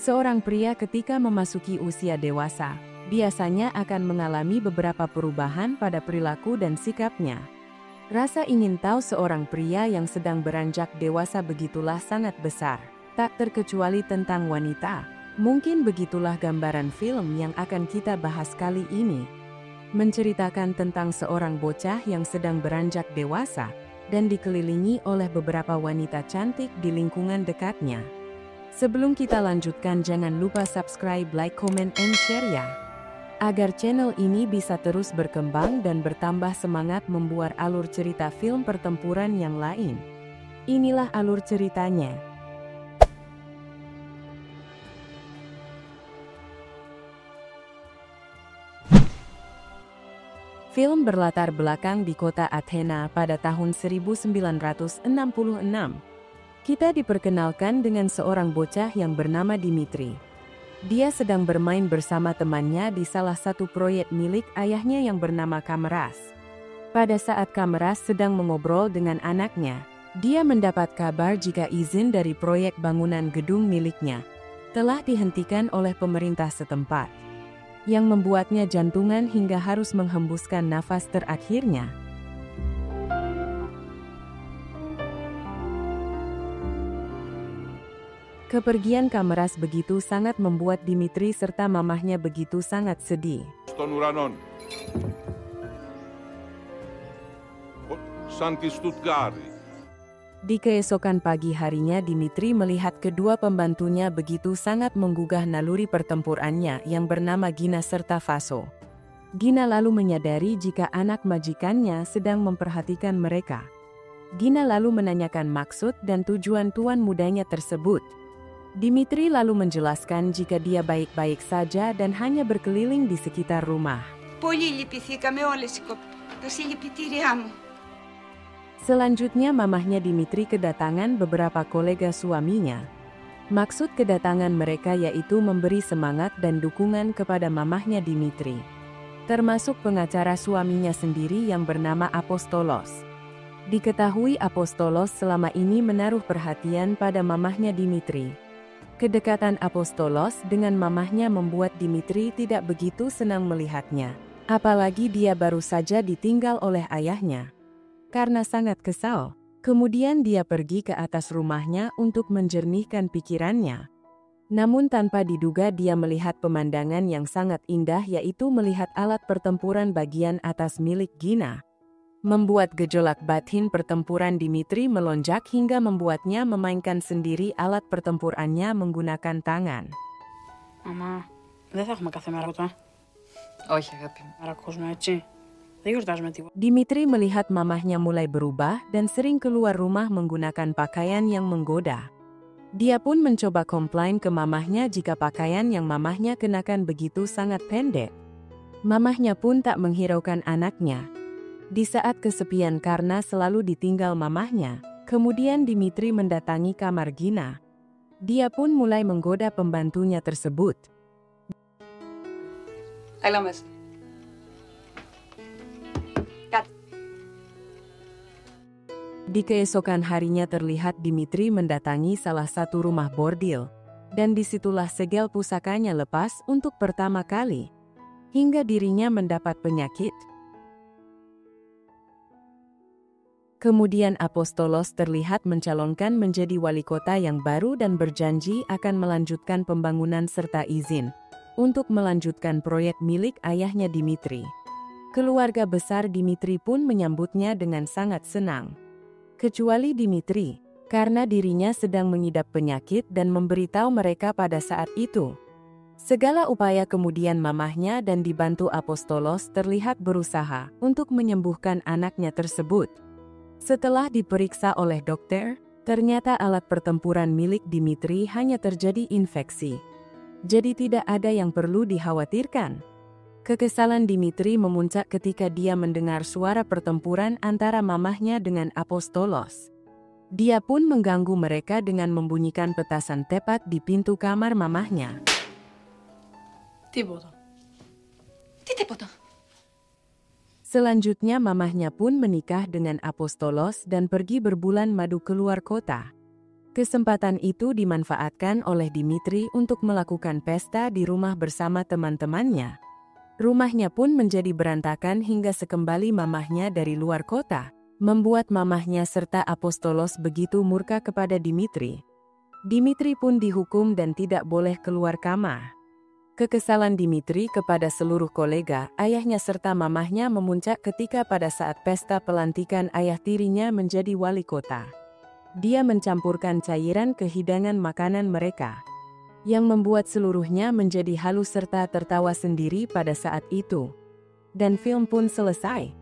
Seorang pria ketika memasuki usia dewasa, biasanya akan mengalami beberapa perubahan pada perilaku dan sikapnya. Rasa ingin tahu seorang pria yang sedang beranjak dewasa begitulah sangat besar, tak terkecuali tentang wanita. Mungkin begitulah gambaran film yang akan kita bahas kali ini. Menceritakan tentang seorang bocah yang sedang beranjak dewasa dan dikelilingi oleh beberapa wanita cantik di lingkungan dekatnya. Sebelum kita lanjutkan, jangan lupa subscribe, like, comment, and share ya. Agar channel ini bisa terus berkembang dan bertambah semangat membuat alur cerita film pertempuran yang lain. Inilah alur ceritanya. Film berlatar belakang di kota Athena pada tahun 1966. Kita diperkenalkan dengan seorang bocah yang bernama Dimitri. Dia sedang bermain bersama temannya di salah satu proyek milik ayahnya yang bernama Kameras. Pada saat Kameras sedang mengobrol dengan anaknya, dia mendapat kabar jika izin dari proyek bangunan gedung miliknya telah dihentikan oleh pemerintah setempat, yang membuatnya jantungan hingga harus menghembuskan nafas terakhirnya. Kepergian Kameras begitu sangat membuat Dimitri serta mamahnya begitu sangat sedih. Di keesokan pagi harinya, Dimitri melihat kedua pembantunya begitu sangat menggugah naluri pertempurannya yang bernama Gina serta Vaso. Gina lalu menyadari jika anak majikannya sedang memperhatikan mereka. Gina lalu menanyakan maksud dan tujuan tuan mudanya tersebut. Dimitri lalu menjelaskan jika dia baik-baik saja dan hanya berkeliling di sekitar rumah. Selanjutnya mamahnya Dimitri kedatangan beberapa kolega suaminya. Maksud kedatangan mereka yaitu memberi semangat dan dukungan kepada mamahnya Dimitri, termasuk pengacara suaminya sendiri yang bernama Apostolos. Diketahui Apostolos selama ini menaruh perhatian pada mamahnya Dimitri. Kedekatan Apostolos dengan mamahnya membuat Dimitri tidak begitu senang melihatnya, apalagi dia baru saja ditinggal oleh ayahnya. Karena sangat kesal, kemudian dia pergi ke atas rumahnya untuk menjernihkan pikirannya. Namun tanpa diduga dia melihat pemandangan yang sangat indah, yaitu melihat alat pertempuran bagian atas milik Gina. Membuat gejolak batin pertempuran Dimitri melonjak hingga membuatnya memainkan sendiri alat pertempurannya menggunakan tangan. Mama, δεν θα έχουμε κάθε μέρα ποτά. Όχι, αγάπη μου. Άρα κόσμο έτσι. Δεν γιορτάζουμε τίποτα. Dimitri melihat mamahnya mulai berubah dan sering keluar rumah menggunakan pakaian yang menggoda. Dia pun mencoba komplain ke mamahnya jika pakaian yang mamahnya kenakan begitu sangat pendek. Mamahnya pun tak menghiraukan anaknya. Di saat kesepian karena selalu ditinggal mamahnya, kemudian Dimitri mendatangi kamar Gina. Dia pun mulai menggoda pembantunya tersebut. Έλα μέσα. Di keesokan harinya terlihat Dimitri mendatangi salah satu rumah bordil, dan disitulah segel pusakanya lepas untuk pertama kali, hingga dirinya mendapat penyakit. Kemudian Apostolos terlihat mencalonkan menjadi wali kota yang baru dan berjanji akan melanjutkan pembangunan serta izin untuk melanjutkan proyek milik ayahnya Dimitri. Keluarga besar Dimitri pun menyambutnya dengan sangat senang. Kecuali Dimitri, karena dirinya sedang mengidap penyakit dan memberitahu mereka pada saat itu. Segala upaya kemudian mamahnya dan dibantu Apostolos terlihat berusaha untuk menyembuhkan anaknya tersebut. Setelah diperiksa oleh dokter, ternyata alat pertempuran milik Dimitri hanya terjadi infeksi. Jadi tidak ada yang perlu dikhawatirkan. Kekesalan Dimitri memuncak ketika dia mendengar suara pertempuran antara mamahnya dengan Apostolos. Dia pun mengganggu mereka dengan membunyikan petasan tepat di pintu kamar mamahnya. Τίποτα. Τι τίποτα. Selanjutnya mamahnya pun menikah dengan Apostolos dan pergi berbulan madu keluar kota. Kesempatan itu dimanfaatkan oleh Dimitri untuk melakukan pesta di rumah bersama teman-temannya. Rumahnya pun menjadi berantakan hingga sekembali mamahnya dari luar kota, membuat mamahnya serta Apostolos begitu murka kepada Dimitri. Dimitri pun dihukum dan tidak boleh keluar kamar. Kekesalan Dimitri kepada seluruh kolega, ayahnya serta mamahnya memuncak ketika pada saat pesta pelantikan ayah tirinya menjadi wali kota. Dia mencampurkan cairan ke hidangan makanan mereka, yang membuat seluruhnya menjadi halus serta tertawa sendiri pada saat itu. Dan film pun selesai.